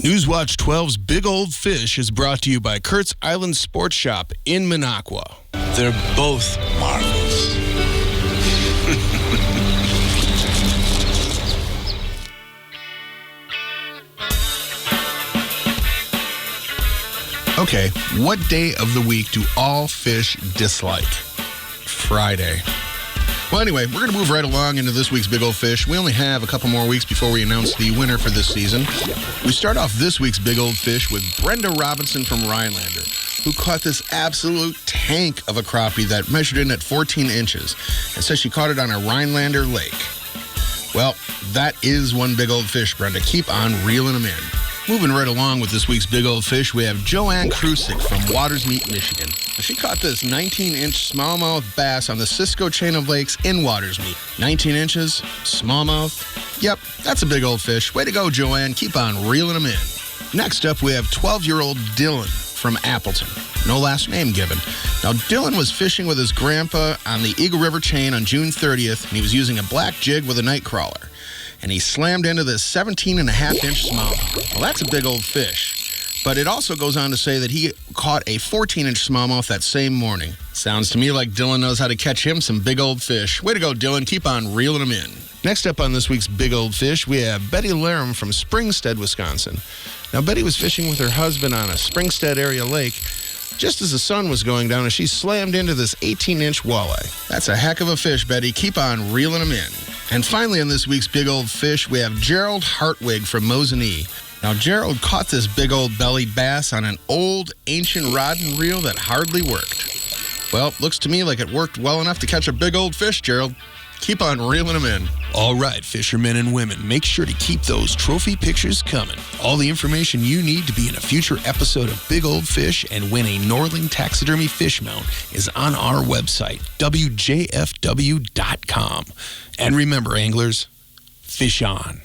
Newswatch 12's Big Old Fish is brought to you by Kurt's Island Sports Shop in Minocqua. They're both marvelous. Okay, what day of the week do all fish dislike? Friday. Well, anyway, we're going to move right along into this week's Big Old Fish. We only have a couple more weeks before we announce the winner for this season. We start off this week's Big Old Fish with Brenda Robinson from Rhinelander, who caught this absolute tank of a crappie that measured in at 14 inches and says she caught it on a Rhinelander lake. Well, that is one big old fish, Brenda. Keep on reeling them in. Moving right along with this week's Big Old Fish, we have Joanne Krusic from Watersmeet, Michigan. She caught this 19-inch smallmouth bass on the Cisco chain of lakes in Watersmeet. 19 inches, smallmouth. Yep, that's a big old fish. Way to go, Joanne. Keep on reeling them in. Next up, we have 12-year-old Dylan from Appleton. No last name given. Now, Dylan was fishing with his grandpa on the Eagle River chain on June 30th, and he was using a black jig with a night crawler. And he slammed into this 17.5-inch smallmouth. Well, that's a big old fish. But it also goes on to say that he caught a 14-inch smallmouth that same morning. Sounds to me like Dylan knows how to catch him some big old fish. Way to go, Dylan. Keep on reeling them in. Next up on this week's Big Old Fish, we have Betty Larum from Springstead, Wisconsin. Now, Betty was fishing with her husband on a Springstead area lake just as the sun was going down, and she slammed into this 18-inch walleye. That's a heck of a fish, Betty. Keep on reeling them in. And finally on this week's Big Old Fish, we have Gerald Hartwig from Mosinee. Now, Gerald caught this big old bellied bass on an old, ancient rod and reel that hardly worked. Well, looks to me like it worked well enough to catch a big old fish, Gerald. Keep on reeling them in. All right, fishermen and women, make sure to keep those trophy pictures coming. All the information you need to be in a future episode of Big Old Fish and win a Norling Taxidermy fish mount is on our website, wjfw.com. And remember, anglers, fish on.